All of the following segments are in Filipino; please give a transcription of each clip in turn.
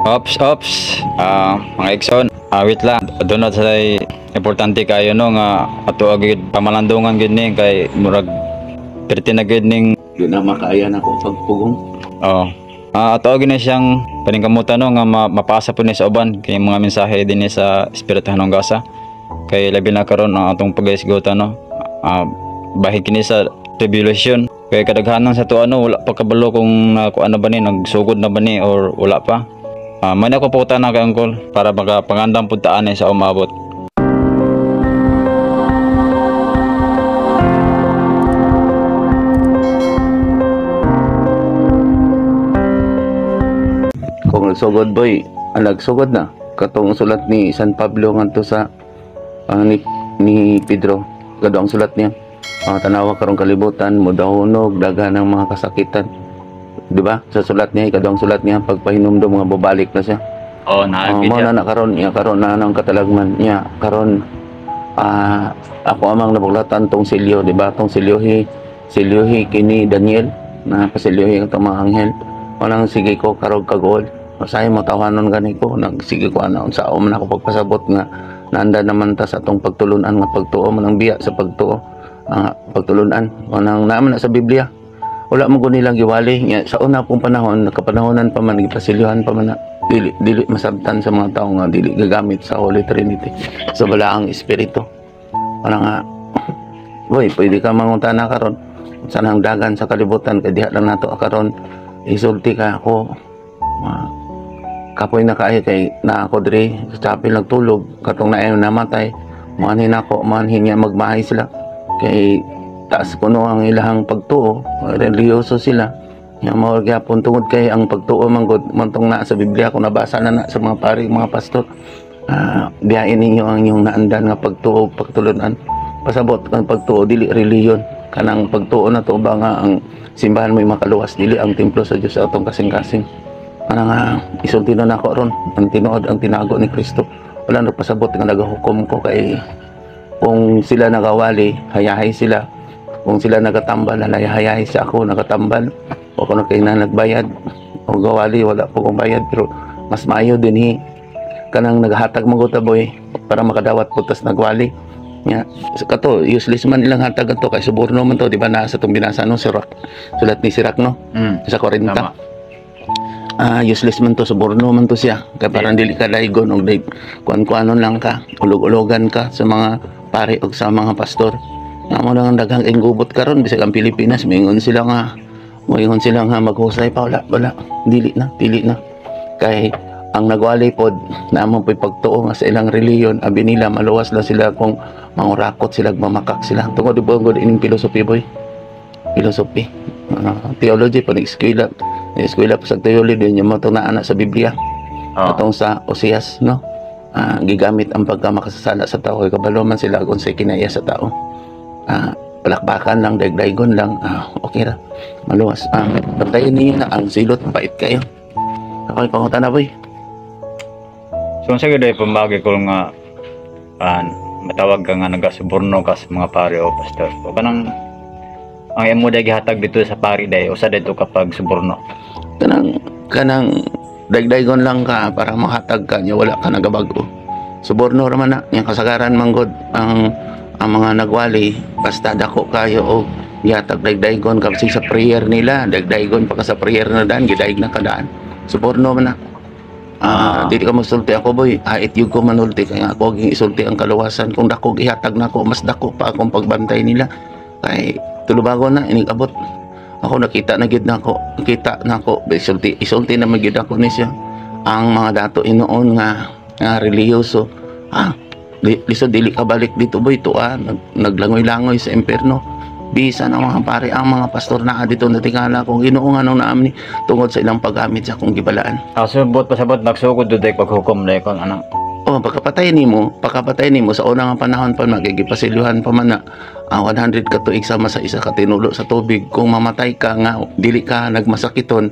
Ops. Mga Ikson, wait lang. Doon sa importante kayo no nga ato agad pamalandungan gid ni kay murag perti na gid ning Di na makaya na ko pagpugong. oh. Ato agad na siyang paningkamutan no nga mapasa po ni sa uban kay mga mensahe din ni sa espirituhan ng gasa. Kay labi na karon ang atong pagaisgutan no. Bahig kini sa tribulation. Kay kadaghanan sa to ano wala pa kabalo kung ano ba ni nagsugod na ba ni or wala pa. May nakuputan na kay Uncle para magapangandang puntaan sa umabot. Kung nagsugod boy, nagsugod na. Katong sulat ni San Pablo ngadto sa ni Pedro. Kado ang sulat niya. Tanawa karong kalibutan, mudahunog, daghan ng mga kasakitan. Di ba? Sa sulat niya, kadang sulat niya, pagpahinumdum mga babalik na siya. Mo na karon niya, karon na nang katalagman niya, karon ako amang nabuglatan tong silyo, di ba? Tong silyohi kini Daniel, na pasilyohi ang mga anghel. Walang sige ko karog kagol. Masay mo tawanon gani ko, nagsige ko ana unsa man ako pagpasabot nga nanda naman ta sa atong pagtulunan nga pagtuo man ang biya sa pagtuo. Pagtulunan, wanang naman na sa Biblia. Wala mo ko nilang giwali nga sa una pong panahon nakapanahonan pa man gipasilyuhan pa man na dili masabtan sa mga tao nga dili gagamit sa Holy Trinity sa balaang espiritu. Wala nga boy pwede ka mangutana karon sa nang dagan sa kalibutan kay diha lang nato karon isulti ka ako kapoy na kaayo kay na ako diri sa chapel nagtulog katong naay namatay manhin ako manhin niya magmahay sila kay taas kuno ang ilahang pagtuo, reliyoso sila. Yang mao gyapon tungod kay ang pagtuo manggod montong na sa Biblia kung nabasa na sa mga pari, mga pastor. Diyain ninyo ang inyong naandan nga pagtuo, pagtulunan. Pasabot ang pagtuo dili reliyon. Kanang pagtuo na to ba nga ang simbahan mo makaluwas dili ang templo sa Dios sa atong kasing-kasing. Ana nga isulti na nako ron ang tinuod ang tinago ni Kristo. Wala na pasabot nga nagahukom ko kay kung sila nagawali, hayahay sila. Kung sila nagatambal, hayahay siya ako nagatambal. O kung kayo na nagbayad, o gawali, wala po kong bayad. Pero mas maayo din kanang naghatag mga boy para makadawat putas nagwali. Nya, kato, useless man ilang hatag to kay suborno man to, di ba na sa itong binasa no, Sirak. Sulat ni Sirak no, sa 40. Useless man to, suborno man to siya. Kaya parang dili ka daigon o kuan-kuanon lang ka, ulog-ulogan ka sa mga pare o sa mga pastor. Mo lang ang daghang inggubot karon bisag ang Pilipinas moingon sila nga maghusay pa wala dili na kay ang nagwali pod naamon po'y pagtuo nga sa ilang reliyon abi nila maluwas na sila kung mangurakot sila mamakak sila tungod ibong ining philosophy boy theology pa eskwela pa sa theology nya mo tong naa sa Biblia atong sa Oseas no gigamit ang pagkamakasasala sa tao kay kabalo man sila kung sa kinaya sa tao. Palakpakan lang, dagdaygon lang, okay ra, maluwas. Bantayin niyo na ang silot, pait kayo. Ako'y pangutan na boy. So sa gid pambagi ko nga matawag ka nga nagasuborno ka sa mga pare o pastor. O kanang ang imo day gihatag dito sa pari day usa dito kapag suborno. Kanang dagdaygon lang ka para mahatag ka nya wala ka nagabago. Suborno ra man na, yang kasagaran manggod ang mga nagwali basta dako kayo o gihatag dagdaygon kasi sa prayer nila dagdaygon pa ka sa prayer na daan gidaig na kadaan suborno man na dili ka magsulti ako boy it yung ko manulti kaya ako isulti ang kaluwasan kung dako gihatag na ako mas dako pa akong pagbantay nila kay tulubago na inigabot ako nakita na gid nako isulti na magid ako ni siya ang mga dato inoon nga reliyoso Liso dili ka balik dito boy to naglangoy-langoy sa impierno bisa na mga pare ang mga pastor na dito na tingala kung Ginoo nga nung naamni tungod sa ilang paggamit sa akong gibalaan. Subot pasabot nagsugod duday paghukom na kon ana. Pagkapatay nimo sa unang panahon pa magigipasilyuhan pa man na 100 ka tuig sama sa isa ka tinulo sa tubig kung mamatay ka nga dili ka nagmasakiton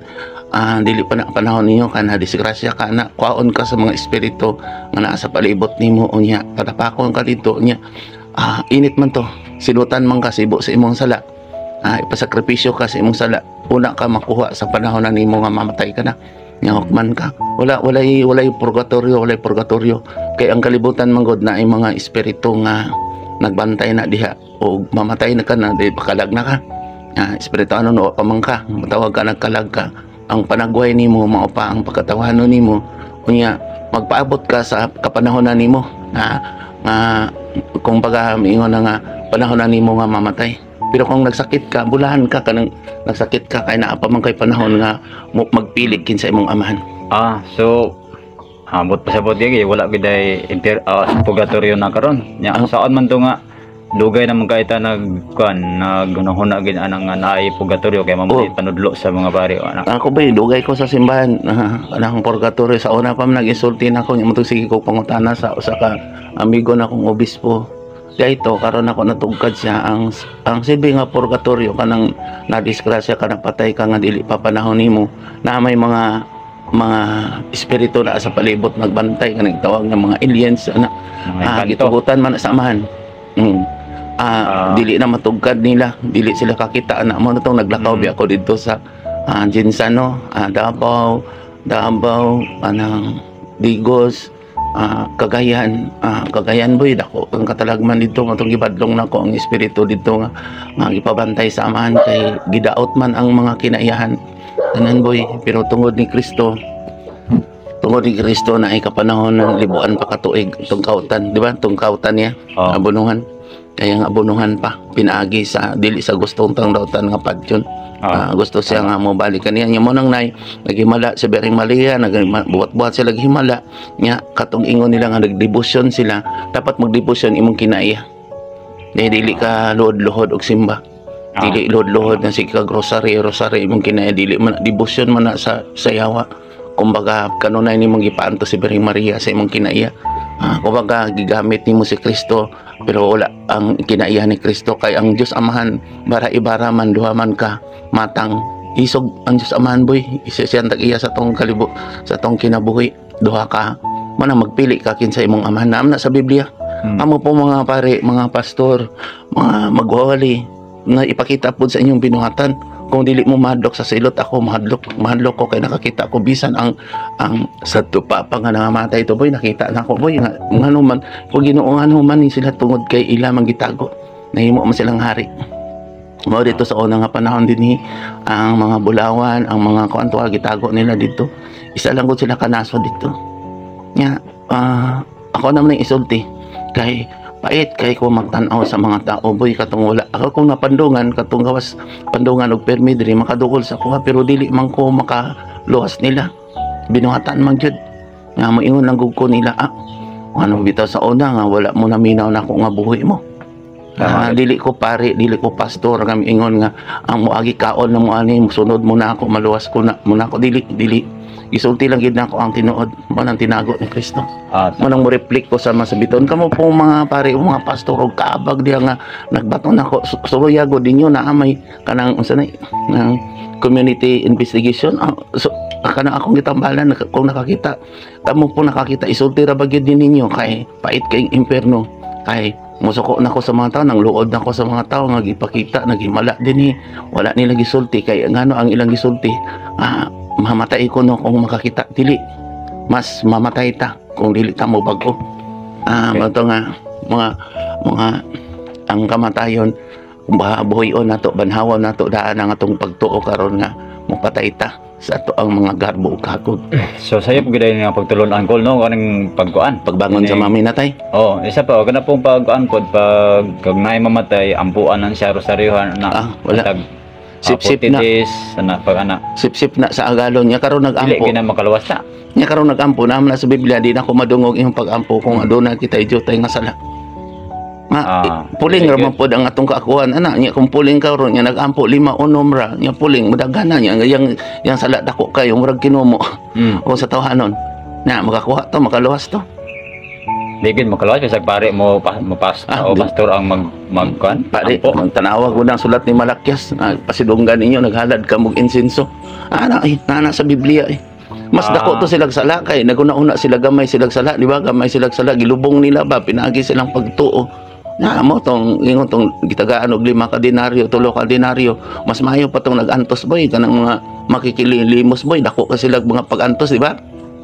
dili pa na panahon ninyo kana disgrasya ka na kwaon ka sa mga espiritu nga naa sa palibot nimo unya patapakon ka dito unya init man to sinutan man ka sibo sa imong sala ipasakripisyo ka sa imong sala una ka makuha sa panahon na nimo nga mamatay ka na Nya hukman ka. Walay purgatorio. Kay ang kalibutan manggod na ay mga espiritu nga nagbantay na diha o mamatay na ka na di pakalag na ka. Espiritu ano no pamang ka, matawag ka nagkalag ka. Ang panagway nimo mao pa ang pagkatawanon nimo. Unya magpaabot ka sa kapanahonan nimo na kung baga miingon na nga panahon na nimo nga mamatay. Pero kung nagsakit ka, bulahan ka kanang nagsakit ka kay naa pa man kay panahon nga magpilig kinsa imong amahan. So ambot pa sa botigi wala gid ay purgatorio na karon. Nya saan man to nga dugay naman kaita naggunahuna gid anang nga naay purgatorio kay mamatay panudlo sa mga bari anak. Ako ba dugay ko sa simbahan anang purgatorio sa una pa man nag-insulti na ako nya mo sige ko pangutana sa usa ka amigo na akong obispo. Dito karon ako natugkad siya ang silbi nga purgatorio kanang nadisgrasya ka napatay ka nga dili pa panahon nimo na may mga espiritu na sa palibot nagbantay kanang tawag nga mga aliens gitugutan man sa amahan. Dili na matugkad nila, dili sila kakita na mo natong naglakaw bi ako dito sa Jinsano, Davao anang Digos, Cagayan boy dako ang katalagman dito matong gibadlong nako ang espiritu dito nga gipabantay sa amahan kay gidaot man ang mga kinaiyahan tanan boy. Pero tungod ni Kristo na ay kapanahon ng libuan pa katuig itong kautan, di ba? Itong kautan niya, abunuhan. Kaya nga abunuhan pa, pinaagi sa dili sa gustong tang dautan nga padyon. Gusto siya nga mo balikan niya. Nya mo nang nay, naghimala si Bering Maria, buhat-buhat sila naghimala. Nya katong ingon nila nga nagdebosyon sila. Dapat magdebosyon imong kinaiya. Dili ka luhod-luhod og simba. Dili luhod-luhod nga sige ka rosary imong kinaiya, dili man debosyon man na sa yawa. Kumbaga kanunay nimong gipaanto si Bering Maria sa imong kinaiya. Kumbaga gigamit nimo si Kristo pero wala ang kinaiya ni Kristo kay ang Dios Amahan bara man duha man ka matang isog ang Dios Amahan boy isiyang tag-iya sa tong sa tong kinabuhi duha ka man magpili ka kinsa imong amahan na sa Biblia. Amo po mga pare, mga pastor, mga magwawali na ipakita po sa inyong binuhatan. Kung dili mo mahadlok sa silot, ako mahadlok ko kay nakakita ko bisan ang sa tupa pa nga nangamatay to boy, nakita na ko boy nga hanuman kung Ginoo hanuman ni sila tungod kay ila man gitago nahimo man silang hari. Mao dito sa una nga panahon dinhi ang mga bulawan, ang mga kuanto gitago nila dito. Isa lang gud sila kanaso dito. Nya ako naman ang isulti kay pait kay ko magtan-aw sa mga tao boy katong wala ako kung napandungan katong gawas pandungan og permi diri makadukol sa kuha pero dili man ko makaluwas nila binuhatan man gyud nga moingon lang gud ko nila ano bitaw sa una nga wala mo naminaw na ko nga buhi mo. Dili ko pare, dili ko pastor kami ingon nga ang moagi kaon na mo ani sunod mo na ako maluwas ko na mo na ako dili isulti lang gid nako ang tinuod mo nang tinago ni Kristo. Manang mo reflect ko sa masabiton kamo po mga pare mga pastor og kaabag diha nga nagbaton nako suroyago dinyo na amay kanang unsa na ng community investigation kanang akong gitambalan kung nakakita kamo po nakakita isulti ra ba gyud ninyo kay pait kay impierno kay musuko nako sa mga tao nang luod nako sa mga tao nga gipakita naghimala dinhi wala nila gisulti kay ngano ang ilang gisulti mamatay ko no kung makakita dili mas mamatay ta kung dili ta mo bago mato nga mga ang kamatayon buhayon nato banhawan nato daan ang atong pagtuo karon nga mapatay ta sa ato ang mga garbo kakog. So sayo po gid nga pagtulon angkol no kanang pagkuan pagbangon sa mami natay. Isa pa kana pong pagkuan pod pag nay mamatay ampuan ang siya rosaryohan na wala sip-sip na pag ana sip-sip na sa agalon nya karon nagampo dili na makaluwas ta nya karon nagampo naman na sa Biblia di na ko madungog imong pagampo kung aduna kita idiotay nga sala puling ra man pod ang atong kaakuan ana nya kung puling karon nya nagampo 5 unom ra nya puling madagana nya yang sala dako kayo murag kinumo o sa tawhanon na makakuha to makaluwas to digid makaluwas bisag pare mo o pastor ang magkuan pare magtanawa ko ng sulat ni Malakyas pasidunggan ninyo naghalad ka mog insenso ana sa Biblia mas dako to silang sala kay naguna-una sila gamay silang sala di ba gamay silang sala gilubong nila ba pinagi silang pagtuo Na mo tong ingon tong gitagaan og 5 ka denaryo, 3 ka denaryo, mas maayo pa tong nag-antos boy kanang mga makikilimos boy, dako ka sila mga pag-antos, di ba?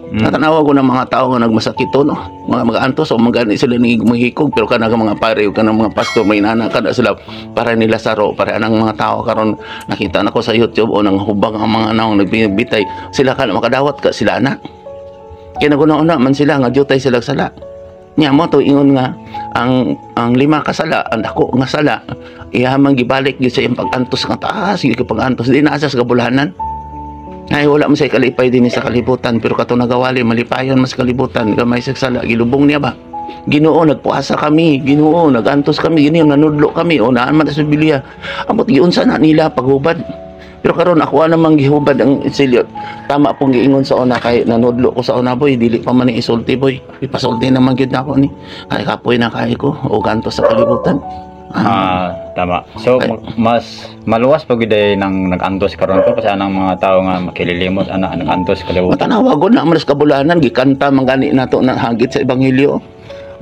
Natanawa ko ng mga tao nga nagmasakito, no? Mga mag-antos o magani sila ni mahikog, pero kanang mga pare o kanang mga pastor may nana kada sila para ni Lazaro, para anang mga tao karon nakita nako sa YouTube o nang hubang ang mga naong nagbibitay, sila kana makadawat ka sila na. Kaya naguna-una man sila nga jutay sila sala. Nya mo to ingon nga ang 5 ka sala, ang dako nga sala, ihamang gibalik gyud sa iyang pag-antos nga taas, gyud pag-antos di naa sa kabulahanan. Ay wala man say kalipay din sa kalibutan, pero kato nagawali malipayon mas kalibutan gamay sa sala gilubong niya ba. Ginoo nagpuasa kami, Ginoo nagantos kami, Ginoo nanudlo kami o naan man sa Biblia. Amot giunsa na nila paghubad. Pero karon ako namang gihubad ang silyo. Tama pong giingon sa una kay nanudlo ko sa una boy, dili pa man ni isulti boy. Ipasulti naman gyud nako ni. Ay kapoy na kay ko o gantos sa kalibutan. Tama. So mas maluwas pag giday nang nag-antos karon ko kasi anang mga tao nga makililimot ana nag-antos kalibutan. Matanawa gud na man sa kabulanan gikanta mangani nato na hagit sa ebanghelyo.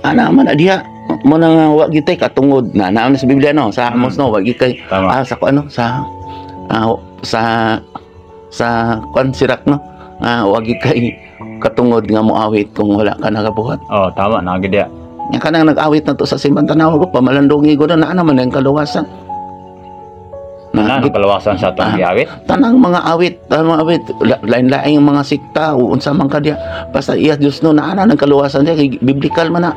Ana man diha mo nang wa gitay katungod na naa sa Biblia no sa Amos no wa gitay sa ko ano sa kwan sirak no wa gitay katungod nga moawit kung wala ka nagabuhat. Oh tama na gid ya. Yang kanang nag-awit na to sa simbahan tanaw ko pamalandongi ko na naman ang kaluwasan. Na kaluwasan sa atong giawit. Tanang mga awit, lain-laing mga sikta unsa man kadya. Basta iya Dios no naana ng kaluwasan diya kay biblikal man na.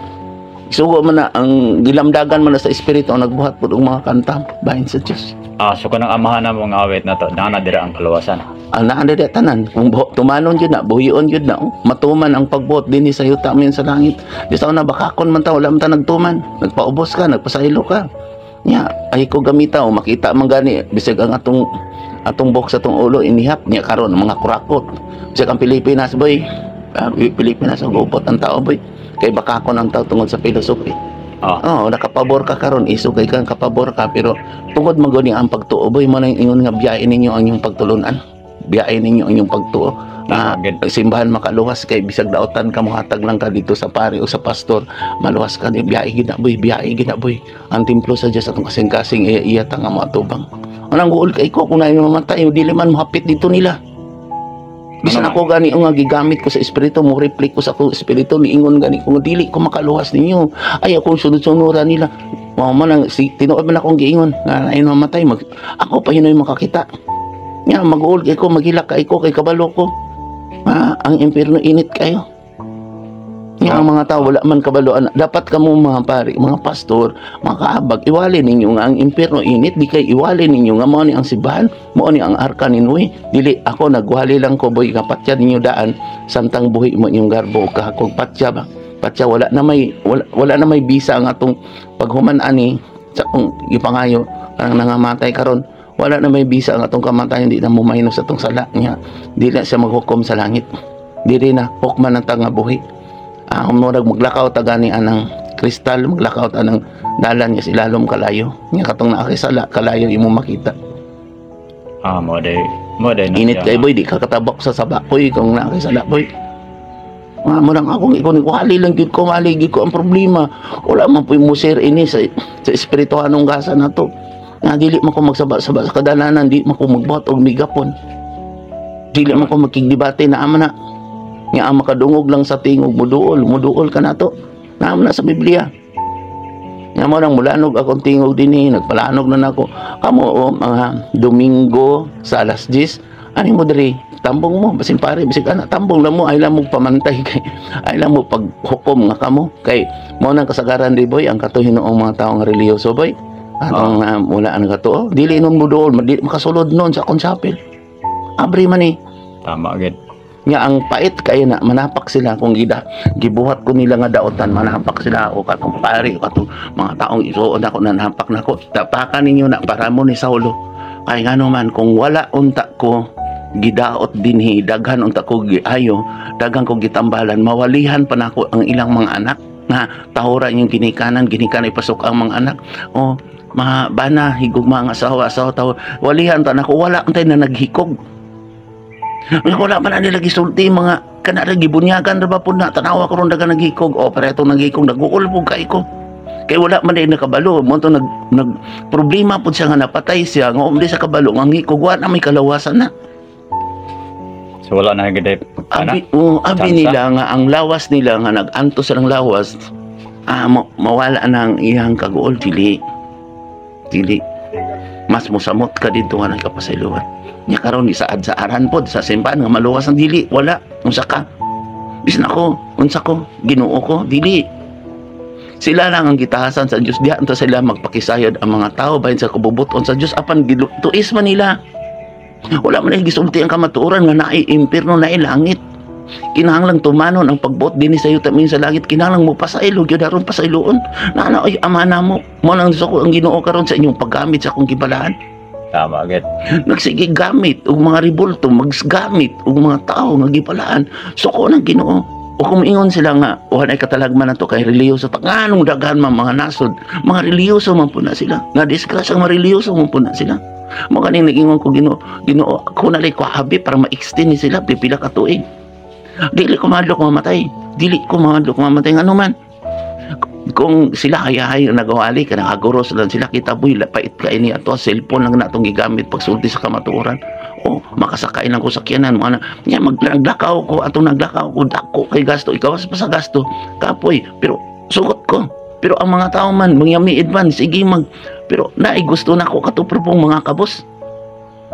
Isugo man na ang gilamdagan man na sa espiritu ang nagbuhat pud og mga kanta bahin sa Dios. So kanang amahan na mong awit na to, naana dira ang kaluwasan. Naa diri tanan kung tumanon gyud na buhion gyud na matuman ang pagbuot dinhi sa yuta min sa langit. Di sa una bakakon man ta wala man ta nagtuman, nagpaubos ka, nagpasaylo ka. Nya ay ko gamita o makita man gani bisag ang atong box sa atong ulo inihap nya karon mga kurakot. Bisag ang Pilipinas boy, Pilipinas ang gupot ang tao boy. Kay bakakon ang tao tungod sa filosofi. Nakapabor ka karon isugay kang kapabor ka pero tungod man gani ang pagtuo boy man ingon nga biyahe ninyo ang inyong pagtulunan. Biyahe ninyo ang inyong pagtuo. Simbahan makaluwas kay bisag daotan ka mohatag lang ka dito sa pare o sa pastor maluwas ka di biyahe gid na boy ang templo sa Dios atong kasing-kasing iya ta nga moatubang anang guol kay ko kung naay mamatay dili man mohapit dito nila bisan ako gani nga gigamit ko sa espiritu mo reflect ko sa akong espiritu niingon gani kung dili ko makaluwas ninyo ay ako sunod-sunuran nila man ang tinuod man akong giingon nga naay mamatay ako pa hinoy makakita nya mag-uol kay ko magilak kay ko kay kabalo ko. Ang impyerno init kayo. Ang mga tao wala man kabaloan. Dapat kamo mga pari, mga pastor, mga kaabag, iwali ninyo nga ang impyerno init, di kay iwali ninyo nga mao ni ang simbahan, mao ni ang arka ni Noe. Dili ako nagwali lang ko boy kapatya ninyo daan samtang buhi mo inyong garbo kahakog patya ba. Patya wala na may bisa ang atong paghuman ani sa kung ipangayo ang nangamatay karon. Wala na may bisa ang atong kamatayan, hindi na mumayno sa atong sala niya. Di na siya maghukom sa langit. Dili na hukman ang tanga buhi. Murag maglakaw tagani anang kristal, maglakaw anang dalan niya silalom kalayo. Niya katong naakisala kalayo imo makita. Mo day init kay boy di ka katabak sa sabakoy kung naakisala boy. Murang akong ikon wali lang gyud ko wali gyud ko ang problema. Wala man puy musir ini sa espirituhanong gasa nato. Nga dili man ko magsaba-saba sa kadalanan, di man ko magbuhat og migapon, dili man ko makigdebate na ama na nga ang makadungog lang sa tingog muduol ka nato na sa Biblia nga mo nang mulanog akong tingog dinhi nagpalanog na nako kamo mga Domingo sa alas 10 ani mo diri tambong mo basin pare bisig ana tambong lang mo ay lang mo pamantay kay ay lang mo paghukom nga kamo kay mo nang kasagaran di boy ang katuhinoong mga tawo nga relihiyoso boy. Atong mula ang katuo, dili nun mo doon, makasulod nun sa akong chapel. Abri man Tama agad. Nga ang pait kay na manapak sila kung gibuhat ko nila nga daotan, manapak sila o katong pari o katong mga taong isuod ako na napak nako. Tapakan ninyo na para mo ni Saulo. Kay ngano man kung wala unta ko gidaot dinhi, daghan unta ko giayo, daghan ko gitambalan, mawalihan pa nako ang ilang mga anak na tahura yung ginikanan ipasok ang mga anak. Mga bana higugma nga asawa taw walihan ta nako wala untay na naghikog wala man nila gisulti mga kana ra gibunyagan ra ba pud na tanawa karon daga naghikog pareto naghikog naguul pug kay ko Kay wala man din nakabalo mo to nag problema pud siya nga napatay siya nga umdi sa kabalo nga ngikugwa na may kalawasan na. So wala na gid Abi nila nga ang lawas nila nga nag-anto sa ng lawas mawala na ang iyang kagool dili mas musamot ka dito nga nagkapasayloan nya karon isaad sa aran pod sa simbahan nga maluwas ang dili wala unsa ka bisan ako unsa ko Ginoo ko dili sila lang ang gitahasan sa Dios diha unta sila magpakisayod ang mga tao bahin sa kabubuton sa Dios apan tuis man nila wala man ay gisulti ang kamatuoran nga naay impierno naay langit kinahanglang tumanon ang pagbuot dinhi sa yuta min sa langit kinahanglang mo pasaylo gyud aron pasayloon nana ay amana mo nang ko ang Ginoo karon sa inyong paggamit sa akong gibalaan. Tama agad. Nagsige gamit og mga ribulto maggamit og mga tao nga gibalaan suko ng Ginoo o kung ingon sila nga wala ay katalagman nato kay relihiyoso tanganong daghan mga nasod mga relihiyoso man po na sila nga disgrasyang mga relihiyoso man po na sila mo kaning nagingon ko Ginoo ako na ko habi para ma-extend ni sila pipila ka tuig. Dili ko mahadlok mamatay ngano man kung sila hayahay nagawali ka nagaguros lang sila kita boy lapait ka ini ato cellphone lang natong gigamit pagsulti sa kamatuoran o makasakay lang ko sakyanan mga nya maglakaw ko atong naglakaw ko dako kay gasto ikaw pa sa gasto kapoy pero sugot ko pero ang mga tao man mangyamiid man sige pero naay gusto na ko katupro mga kabos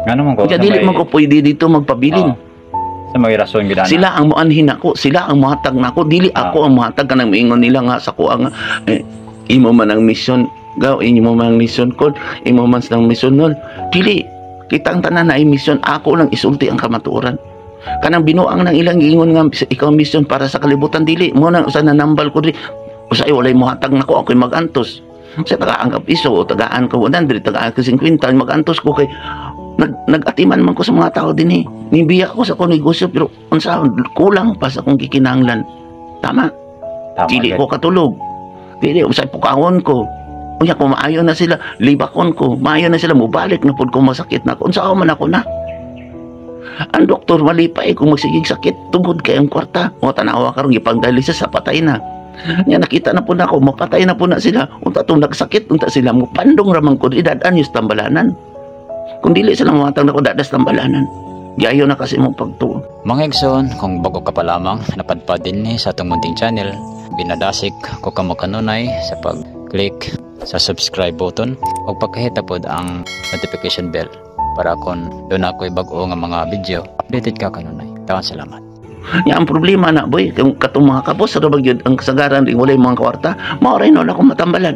ngano man ko dili man ko pwede dito magpabilin sa mga rason gid sila ang moanhin ako sila ang mohatag nako dili ako ang mohatag kanang miingon nila nga sa kuang imo man ang mission imo man ang mission code imo man ang mission nol dili kitang tanan na ay mission ako lang isulti ang kamatuoran kanang binuang ng ilang giingon nga ikaw mission para sa kalibutan dili mo nang usa na nambal ko dili usay walay mohatag nako ako'y magantos sa tagaan ka piso o tagaan ka 100 tagaan ka 50 magantos ko kay nag-atiman man ko sa mga tao din nibiya ko sa akong negosyo pero unsa kulang pa sa akong kikinahanglan tama dili ko katulog dili usay pukawon ko unya ko maayo na sila libakon ko maayo na sila mobalik na pud ko masakit na unsa man ako na ang doktor malipay kung magsigig sakit tungod kay ang kwarta o tanawa karon gipangdialysis sa patay na nya nakita na po na ako mapatay na po na sila unta tong nagsakit unta sila mo pandong ramang ko idadan yung tambalanan kung dili sila matang na ko dadas tambalanan gayo na kasi mong pagtuon. Mga igsoon, kung bago ka pa lamang napadpad din sa atong munting channel, binadasik ko ka mo kanunay sa pag-click sa subscribe button o pagkahita pod ang notification bell para kung doon ako'y bago nga mga video, updated ka kanunay. Tawan salamat. Ya ang problema na boy, kung katong mga kapos sa bagyod ang kasagaran ring walay mga kwarta, maoray na ako matambalan.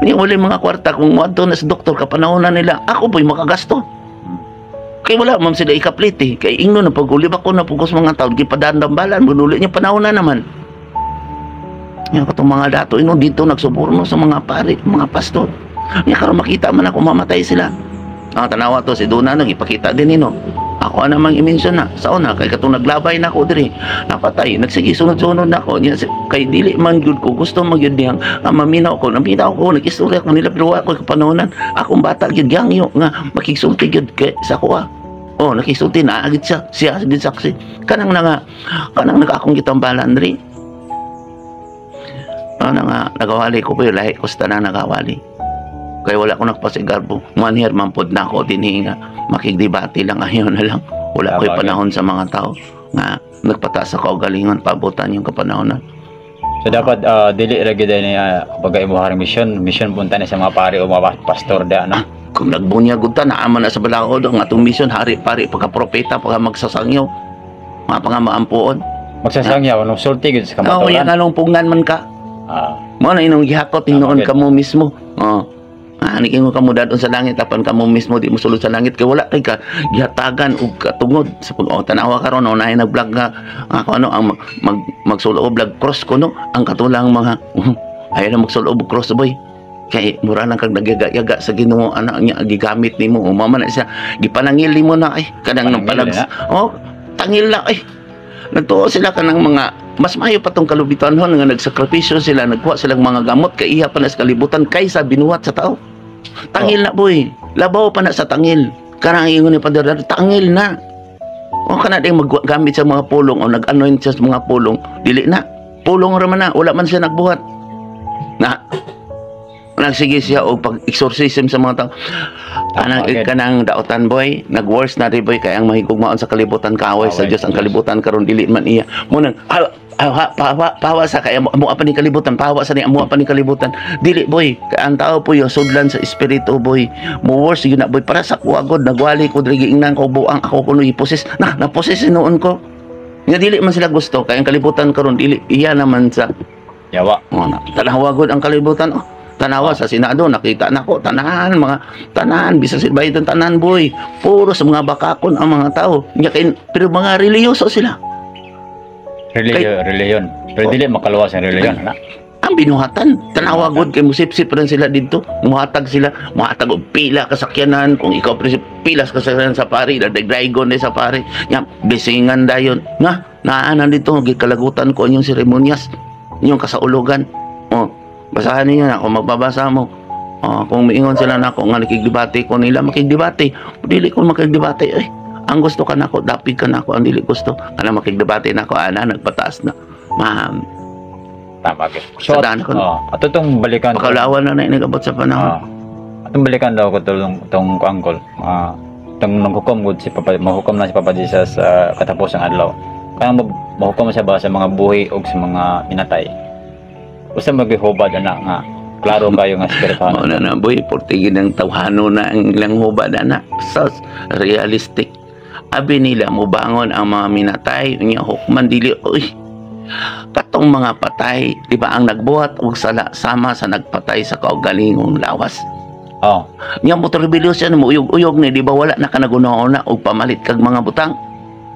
Yung walay mga kwarta kung moadto na sa doktor kapanahonan nila, ako boy makagasto. Kay wala man sila ikaplit kay ingno na pag-ulibak ko na pugos mga taon gipadandambalan bunuli niya panahon na naman. Nya katong mga dato ino dito nagsuborno sa mga pari, mga pastor. Nya karon makita man ako mamatay sila. Tanawa to si Duna nagipakita din nino. Ako namang i-mention na sa una kay katong naglabay na ako diri napatay nagsige sunod-sunod na ako nya kay dili man gud ko gusto magyud diyang maminaw ko nag-istorya ko nila pero ako kapanahonan akong bata gyud gangyo nga makigsulti gyud kay sa kuha nakigsulti na agit siya din saksi kanang nagakong gitambalan diri nga nagawali ko pero lahi ko sa tanan nagawali kaya wala ko nagpasigarbo manher man pod na ako dinhi nga makigdebate lang ayon na lang wala ko'y panahon sa mga tao nga nagpataas sa kaugalingon pabutan yung kapanahonan. So dapat dili ra gid ni kapag imuhang mission punta ni sa mga pari o mga pastor da no. Kung nagbunya gud ta naa man na sa balaod ang atong mission hari pari pagka propeta pagka magsasangyaw mga pangamampuon magsasangyaw no sulti gud sa kamatuan. Yan anong pugnan man ka. Mo na inong gihakot noon kamo mismo. Niking mo kamo dadon sa langit apan kamo mismo di mo sulod sa langit kay wala kay ka gihatagan og katungod sa tanawa karon unahay nag-vlog nga ako ang magsulo vlog cross ko no ang katulang mga ay na magsulo og cross boy kay mura lang kag nagyaga-yaga sa Ginoo anak niya gigamit nimo mama na siya gipanangil nimo na ay kadang nang palag tangil na ay nagtuo sila kanang mga mas maayo pa tong kalubitan nga nagsakripisyo sila nagkuha silang mga gamot kay iya pa na sa kalibutan kaysa binuhat sa tao. Tangil na boy. Labaw pa na sa tangil. Karang ingon ni Padre tangil na. Kana ding maggamit sa mga pulong o nag-anoint sa mga pulong, dili na. Pulong ra man na, wala man siya nagbuhat. Na nagsige siya og pag-exorcism sa mga tao. Kanang daotan boy, nag-worse na rin boy kay ang mahigugmaon sa kalibutan kaaway sa Dios ang kalibutan karon dili man iya. Munang pawa sa kay mo pa ni kalibutan, pawa sa ni mo pa ni kalibutan. Dili boy, kay ang tao po yo sudlan sa espiritu boy. Mo worse yun na boy para sa kuagod nagwali ko diri giingnan ko buang ako kuno iposes. Na poses noon ko. Nga dili man sila gusto kay ang kalibutan karon dili iya naman sa yawa. Tanawa gud ang kalibutan. Tanawa sa Senado, nakita nako tanan mga tanan bisan sa bayton tanan boy. Puro sa mga bakakon ang mga tao. Pero mga reliyoso sila. Reliyon. Pero dili makaluwas ang reliyon, ana. Ang binuhatan, tanawa gud kay musip-sip rin sila dito. Muhatag sila, muhatag og pila kasakyanan kung ikaw pilas kasakyanan sa pari, dragon ni sa pari. Nya bisingan dayon. Naanan dito gikalagutan ko inyong seremonyas, inyong kasaulugan. Basahan niyo na kung magbabasa mo. Kung miingon sila na ako nga nakigdebate ko nila, makigdebate. Dili ko makigdebate. Ang gusto ka na ako, dapig ka na ako. Ang dili gusto. Kana makigdebate na ako, nagpataas na. Tama. So, ato itong balikan. Pakalawan na inigabot sa panahon. Atong balikan daw ko itong angkol. Itong naghukom si Papa, mahukom na si Papa Jesus sa katapos ng adlaw. Kaya mahukom siya ba sa mga buhi o sa mga inatay. Basta maghihubad anak nga klaro kayo nga spiritual. Mao na boy, portigin ng tawhano na ang ilang hubad anak. So realistic. Abi nila mo bangon ang mga minatay, unya hukman dili katong mga patay, di ba ang nagbuhat og sala sama sa nagpatay sa kaugalingong lawas. Nya mo rebellious yan mo uyog ni di ba wala na kanagunaon na og pamalit kag mga butang.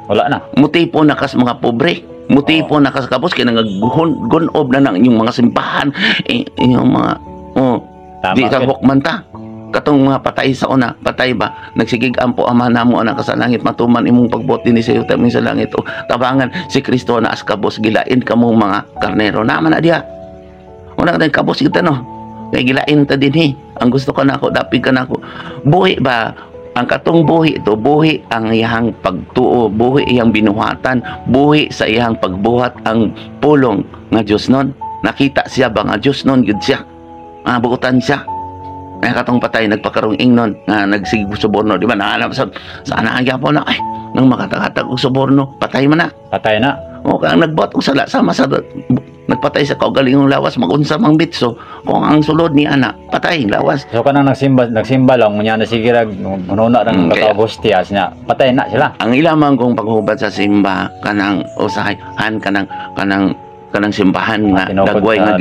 Wala na. Mutipo na kas mga pobre. Mutipo na kasakapos kaya nagagunob na ng inyong mga simbahan inyong mga di sa hukman ta katong mga patay sa una patay ba nagsigig ampo ama namo anak sa langit matuman imong pagboti ni sayo tamin sa langit tabangan si Kristo na askabos gilain kamo mga karnero naman na diha una ka kabos kita no kay gilain ta dinhi ang gusto ko nako dapig ka nako buhi ba ang katong buhi ito, buhi ang iyang pagtuo, buhi iyang binuhatan, buhi sa iyang pagbuhat ang pulong nga Diyos nun. Nakita siya ba nga Diyos nun, yun siya. Bukutan siya. Ang katong patay, nagpakarong ingnon, nagsigig suborno, di ba? Naalam sa anang po na, nang makatagatag og suborno, patay man na. Patay na. Kaya nagbuhat og sala, sama sa nagpatay sa kaugalingong lawas magunsa mang bitso kung ang sulod ni anak patay lawas so kanang nagsimba lang nya na sige rag manuna ng kakabustias niya patay na sila ang ilamang kong paghubad sa simba kanang usahan kanang simbahan nga dagway nga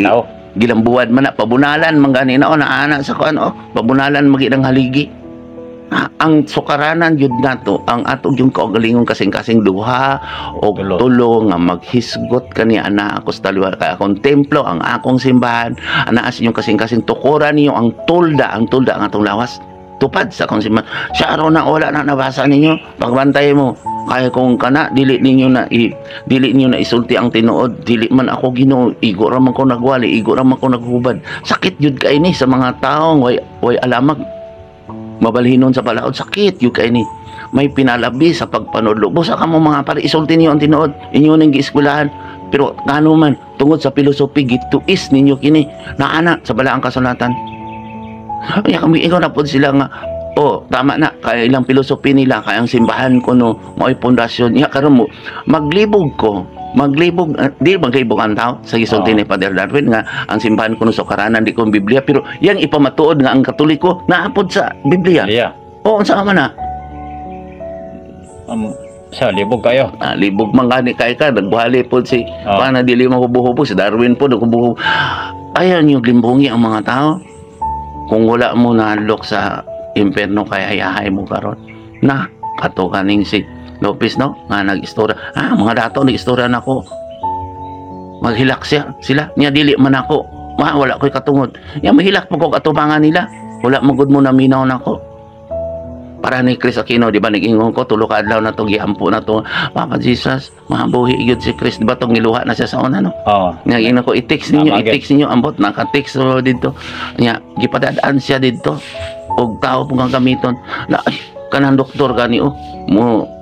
gilambuad man na pabunalan man gani na anak sa kuan pabunalan magidang haligi ang sukaranan yun nato ang atog yung kaugalingong kasing-kasing duha o tulo nga maghisgot kani ana ako sa taliwa kay akong templo ang akong simbahan ana as yung kasing-kasing tukuran niyo ang tulda ang atong lawas tupad sa akong simbahan siya araw na wala na nabasa ninyo pagbantay mo kaya kung kana dili ninyo na isulti ang tinuod dili man ako Ginoo igo ra man ko nagwali igo ra man ko naghubad sakit jud kay ni sa mga taong way alamag mabalhinon sa balaod sakit yung kay ni may pinalabi sa pagpanudlo busa ka mo mga pare isulti niyo ang tinuod inyo ning gieskwelahan pero ngano man tungod sa filosofi gituis ninyo kini na ana sa balaang kasulatan kaya kami ingon na pod sila nga tama na kay ilang filosofi nila kay ang simbahan ko no mo'y pundasyon ya karon mo maglibog ang tao sa gisulti ni Father Darwin nga ang simbahan kuno sa karanan di ko Biblia pero yang ipamatuod nga ang Katoliko naapod sa Biblia. Unsa man na? Sa libog kayo. Libog man gani kay ka nagbuhali pod si pana dili mo kubuhubo si Darwin pod kubuhubo. Ayaw niyo limbungi ang mga tao. Kung wala mo nalok sa impierno kay hayahay mo karon. Na kato kaning si Lopez no nga nag-istorya mga dato nag-istorya nako maghilak sila niya dili man ako wala ko'y katungod niya mahilak po ko katubangan nila wala magud mo na minaw nako para ni Chris Aquino di ba nag-ingon ko tulo ka adlaw na to giampo na to Papa Jesus mabuhi gyud si Chris di ba tong niluha na siya sa una no nag-ingon ko i-text ninyo ambot naka-text dito niya gipadadaan siya dito og tao pong gamiton na kanang doktor gani mo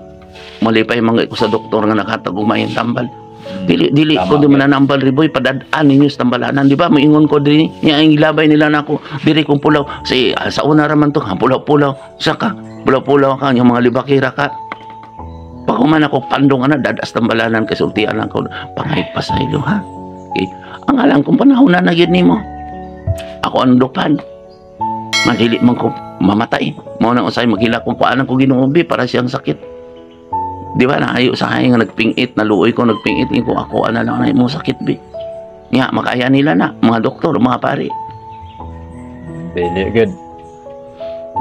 malipay mga ko sa doktor nga nakatagumay ang tambal Dili Tama, ko di okay. mananambal riboy padadaan ninyo sa tambalanan, di ba? Maingon ko diri nya ang ilabay nila nako diri kong pulaw sa una raman to, pulaw-pulaw saka pulaw-pulaw ka yung mga libakira ka. Pag human ako pandong dadas tambalanan kasultian lang ko pangayit pasaylo ha. Okay. Ang alam kong panahon na nagid nimo. Ako ang dupan. Madili man ko mamatay. Mao nang usay maghila kung paano ko ginuubi para siyang sakit. Di ba naayo sa hay nga nagpingit, naluoy ko nagpingit ko ako ana lang na mo sakit bi. Nya makaya nila na mga doktor, mga pare. Dili good.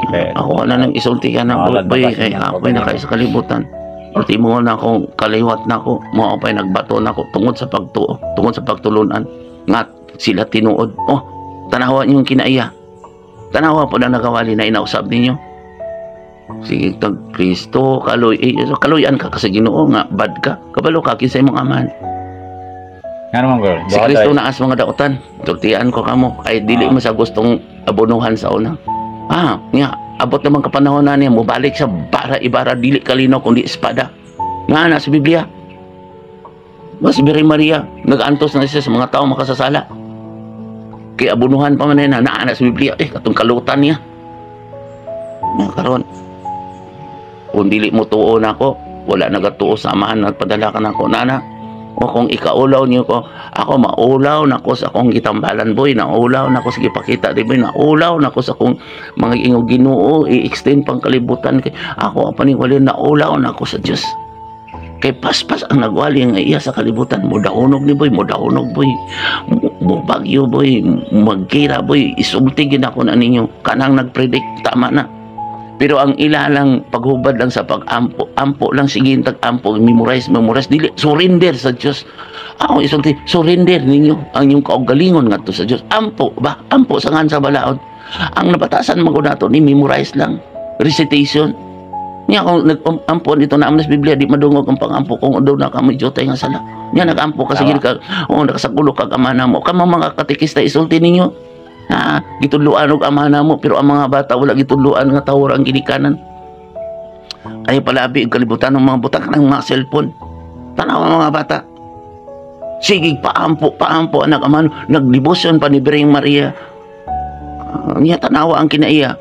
Okay. Ako na nang isulti ka na Alad boy batas kay niya, ako'y nakay sa kalibutan. Pati mo na akong kaliwat na ako, mo pa'y nagbato na ako tungod sa pagtulunan. Nga sila tinuod. Oh, tanawa niyong kinaiya. Tanawa po na nagawali na inausap ninyo. Sige kag Kristo kaluyan ka kasi Ginoo nga bad ka kabalo ka kinsay mong amahan Nga naman girl. si Kristo naas mga daotan tultian ko kamo ay dili mo sa gustong abonuhan sa una nga abot naman kapanahon na niya mobalik sa bara-ibara dili kalinaw kundi espada nga na sa Biblia mas Birhen Maria nag-antos na siya sa mga tao makasasala kay abonuhan pa man na sa Biblia katong kalutan niya nga karon kung dili mo tuo na ako, wala nagatuo sa amahan at padala ka na ako, nana. O kung ikaulaw niyo ko, ako maulaw na ko sa akong gitambalan boy, naulaw na ko sa gipakita di boy, naulaw na ko sa akong mga ingog Ginoo, i-extend pang kalibutan kay ako paningwalin naulaw na ko sa Dios. Kay paspas ang nagwali nga iya sa kalibutan, mo daonog ni boy, mo daonog boy, mo bagyo boy, magkira boy, isulti gid ako na ninyo, kanang nagpredict tama na. Pero ang ilalang paghubad lang sa pag-ampo lang sige tag-ampo memorize dili surrender sa Dios. Ako isulti surrender ninyo ang inyong kaugalingon ngadto sa Dios. Ampo sa ngan sa balaod. Ang nabatasan magunato ni memorize lang recitation. Nya kung nag-ampo dito na sa Biblia di madungog ang pang-ampo kung daw na kamo jotay nga sala. Nya nag-ampo ka sige ka nakasagulo kag amana mo. Kamo mga katekista isulti ninyo. Gitudluan og amana mo pero ang mga bata wala gitudluan nga tawor ang ginikanan ay palabi ang kalibutan ng mga butang ng mga cellphone tanaw ang mga bata sige paampo anak amano nagdebosyon pa ni Birhen Maria niya tanawa ang kinaiya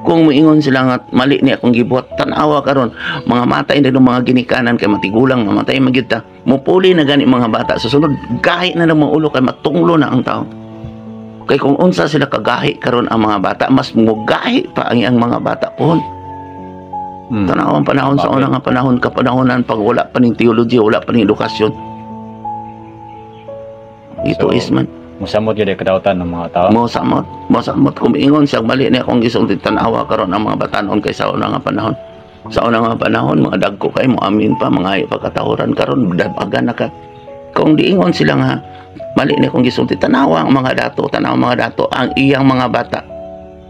kung moingon sila nga mali ni akong gibuhat tanawa karon mga matay na mga ginikanan kay matigulang mamatay magyud ta mupuli na gani mga bata sa sunod gahi na ng mga ulo kay matunglo na ang tao. Kay kung unsa sila kagahi karon ang mga bata, mas mugahi pa ang mga bata pohon. Tanaw ang panahon sa una nga panahon kapanahonan pag wala pa ning theology, wala pa ning edukasyon. Ito is man. Musamot yun kadautan ng mga tao. Mosamot kung ingon siya mali ni akong gisulti tanawa karon ang mga batanon kay sa una nga panahon. Sa una nga panahon mga dagko kay mo amin pa mga pagkatahuran karon dabagan na ka. Kung diingon sila nga mali ni kung gisulti tanawa ang mga dato ang iyang mga bata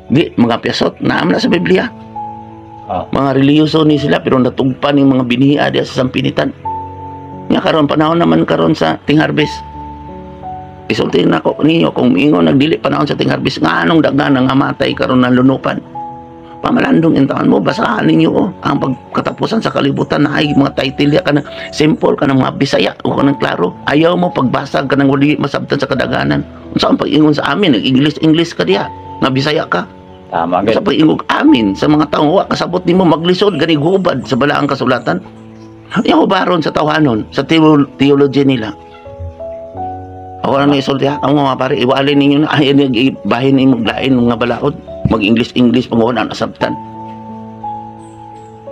di mga piyasot naam na sa Biblia mga reliyoso ni sila pero natugpan yung mga biniha diya sa sampinitan nga karon panahon naman karon sa ting harvest isulti na ko ninyo kung ingon nagdili panahon sa ting harvest nga anong daghan nga matay karon ng lunupan pamalandong intawan mo basahan ninyo ang pagkatapusan sa kalibutan na ay mga title ya ka na simple ka ng mga Bisaya o ka ng klaro ayaw mo pagbasa ka ng wali masabtan sa kadaganan unsa ang pag-ingon sa amin nag-English ka diya nga Bisaya ka tama sa pag-ingog amin sa mga taong wa kasabot nimo maglisod gani gubad sa balaang kasulatan ayaw baron sa tawanon sa theology nila ako na isulti ang mga pare iwalin ninyo na ay bahin ninyo maglain mga balaod mag-English panguhan ang asabtan.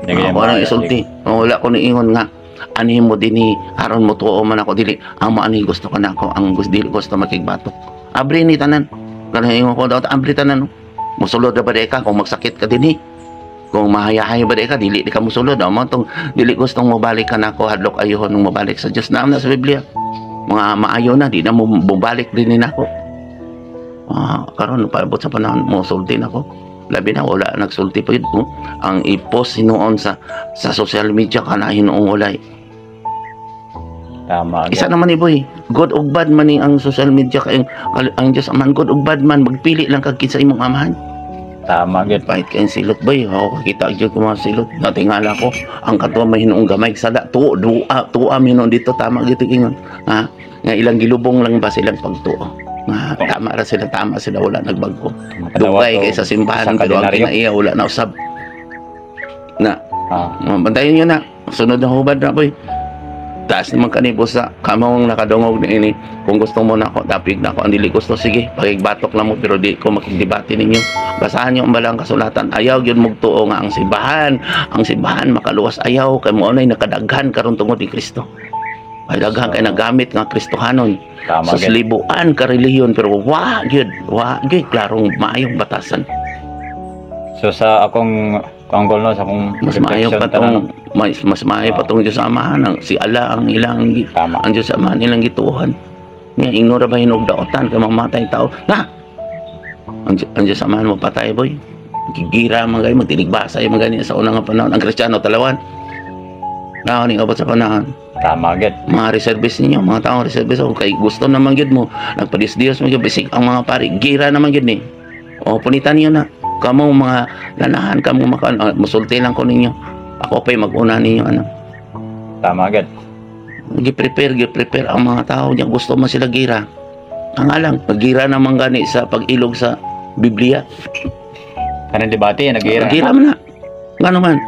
Ako nang isulti. Wala ko niingon nga ani mo dinhi aron mo tuo man ako dili ang maani gusto ko na ako ang gusto makigbatok. Abri ni tanan. Kana ingon ko daw abri tanan. Musulod ba ka kung magsakit ka dinhi. Kung mahayahay ba ka dili di ka musulod mo tong dili gustong mobalik ka nako hadlok ayohon mong mobalik sa Dios naam na sa Biblia. Mga maayo na di na mo bumalik din nako. Karon paabot sa panahon mo sulti nako labi na wala nagsulti pa yun ang i-post hinuon sa social media kana hinuong walay tama isa naman ni boy good og bad man ang social media kay ang Dios man good og bad man magpili lang kag kinsa imong amahan Tama gid. Pahit kayong silot boy. Ako kakita gyud ko mga silot. Natingala ko ang katuwa may hinuong gamay sada tuo tuwa minon dito tama gito ingon. Ha? Nga ilang gilubong lang ba silang pagtuo. Tama sila wala nagbago. Dugay kay sa simbahan pero ang kinaiya wala na usab. Na bantayan nyo na. Sunod na hubad na boy. Taas naman kanibo sa kamong nakadungog na ini. Kung gusto mo na ako, dapig na ako. Ang dili gusto, sige, pakigbatok lang mo. Pero di ko makigdebate ninyo. Basahan nyo ang balang kasulatan. Ayaw yun magtuo nga ang simbahan. Ang simbahan makaluwas ayaw. Kay mo ay nakadaghan karon tungod ni Kristo. Ay daghan kay nagamit nga Kristohanon. Sa libuan ka relihiyon. Pero wag yun. Klarong maayong batasan. So sa akong kanggol no, sa akong mas maayo pa tong mas maayo pa tong Diyos Amahan si Allah ang ilang ang Diyos Amahan ilang gituhan niya ignora ba hinugdaotan kay mamatay tao na ang Diyos Amahan mo patay boy gigira man gay magtinigbasa yung mga ganyan sa unang panahon ang Kristiyano talawan na ning abot sa panahon tama gid mga reservis ninyo mga taong reservis kay gusto naman gid mo nagpadisdiyos mo gid bisik ang mga pari gira naman gid ni o punitan niyo na kamo mga lanahan kamo musulti lang ko ninyo ako pa'y mag-una ninyo ano tama agad gi-prepare ang mga tao niya gusto man sila gira ang alang paggira naman gani sa pag-ilog sa Biblia kanang debate nagira man na nga naman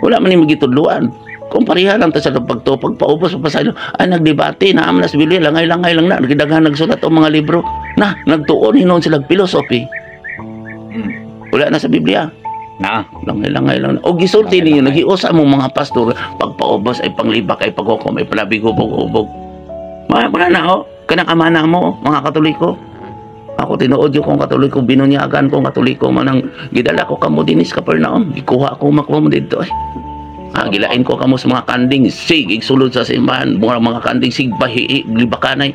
wala man yung magitudluan kung pareha lang ta sa pagtupag paubos pa sa ay nagdebate na amna sa Biblia langay-langay lang na nagdaghan nagsulat o mga libro na nagtuon hinon sila philosophy wala na sa Biblia na langay-langay lang o gisulti ninyo nagiusa mo mga pastor pagpaubos ay panglibak ay paghukom ay palabig-ubog-ubog wala na o kanang amana mo mga Katoliko ako tinuod yung kong Katoliko binunyagan kong Katoliko manang gidala ko kamo dinis Capernaum ikuha ko makuha mo dito gilain ko kamo sa mga kanding sig igsulod sa simbahan mga kanding sig bahi libakanay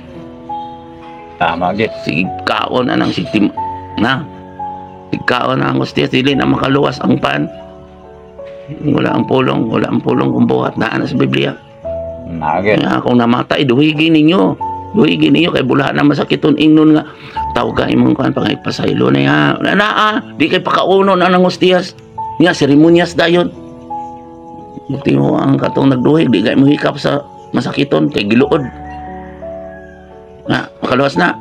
tama gid sig kaon anang sig tim na ikaw na ang hostia dili na makaluwas ang pan wala ang pulong kung buhat na sa Biblia nagit kung namatay duhigi ninyo kay bulahan na masakiton ingnon nga tawag imong kan pangay pasaylo na di kay pakauno na ng hostias nga seremonyas dayon buti mo ang katong nagduhig di kay mo hikap sa masakiton kay giluod na makaluwas na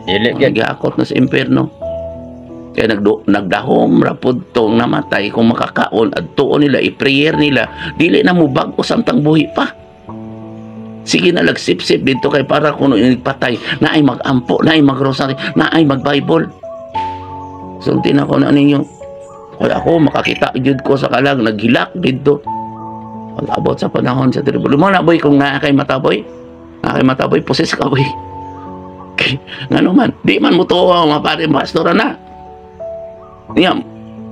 dili gid giakot na sa impierno kaya nagdahom rapod tong namatay kung makakaon at tuon nila i-prayer nila dili na mo bago samtang buhi pa sige na lagsip-sip dito kay para kuno patay na ay mag-ampo na ay mag-rosary na ay mag-bible sultin ako na ninyo kaya ako makakita jud ko sa kalag naghilak dito pag-abot sa panahon sa tribulo mo na boy kung naa kay mataboy poses ka boy nga naman di man mo tuwa mga pare pastora na niya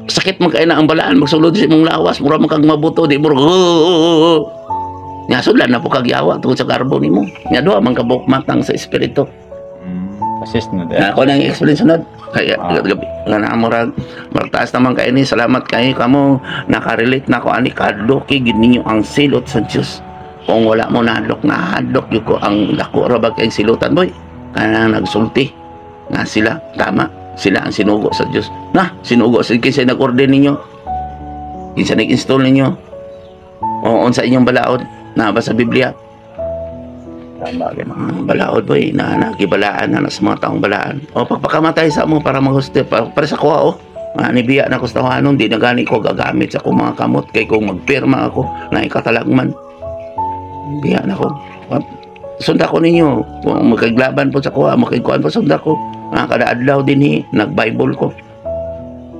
sakit man kay na ang balaan magsulod sa imong lawas mura man kag mabuto di mura nya sulan na po kag yawa tungod sa karbo nimo nya duha man kabuk matang sa espiritu assist no ako nang explain sunod kaya gabi nga na murag martaas naman kay ni salamat kay kamo nakarelate na ko ani kadlok gid ninyo ang silot sa Dios kung wala mo nahadlok yun ko ang dako ra ba kay silutan boy kanang nagsulti nga sila tama sila ang sinugo sa Diyos na sinugo sa kinsa nag-order ninyo kinsa nag-install ninyo o sa inyong balaod na ba sa Biblia tama balaod boy na nagibalaan na sa mga taong balaan o pagpakamatay sa mo para maghuste para sa kuha nibiya na ko sa tawanon di na gani ko gagamit sa akong mga kamot kay kung magpirma ako na ikatalagman biya na ko sunda ko ninyo kung magkaglaban po sa kuha makikuan po sunda ko kada adlaw din nag-Bible ko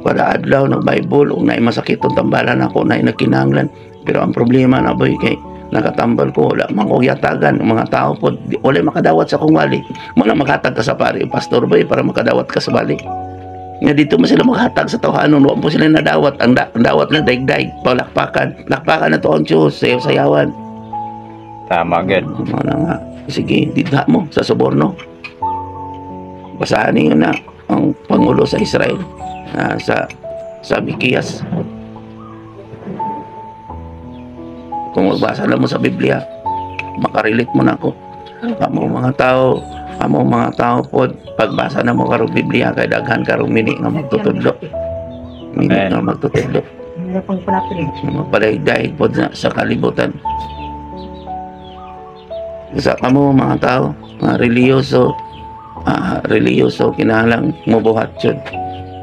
kada adlaw nag-Bible ug naay masakitong tambalan ako naay nagkinahanglan pero ang problema na boy kay nakatambal ko wala man ko yatagan mga tao po wala makadawat sa akong wali wala makatag ka sa pare pastor boy para makadawat ka sa bali nga dito mo sila maghatag sa tawhanon wa po sila nadawat ang dawat na daigdaig palakpakan na to ang Diyos sayaw-sayawan tama gid nga sige didha mo sa suborno basahan niyo na ang Pangulo sa Israel sa Mikiyas kung magbasa na mo sa Biblia makarelate mo na ako among mga tao po pagbasa na mo karong Biblia kay daghan karong mini nga magtutudlo Minit Amen. nga magtutudlo. Hindi pang panapin. Mapadaig-daig po sa kalibutan. Isa ka mo mga tao, mga reliyoso, kinahalang mubuhat yun.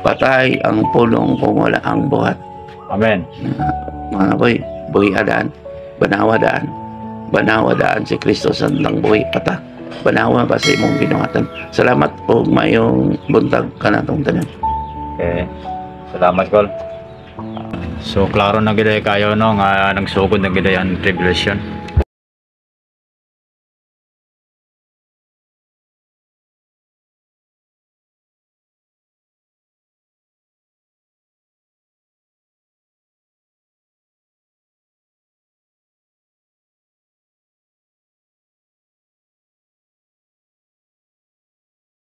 Patay ang pulong kung wala ang buhat. Amen. Mga buhay adaan, banawa daan si Kristo sa lang buhay pata. Banawa ba sa imong binuhatan. Salamat po mayong buntag kanatong tanan. Okay. Salamat, Col. So, klaro na gid kayo no nga nagsugod na gid ang tribulation.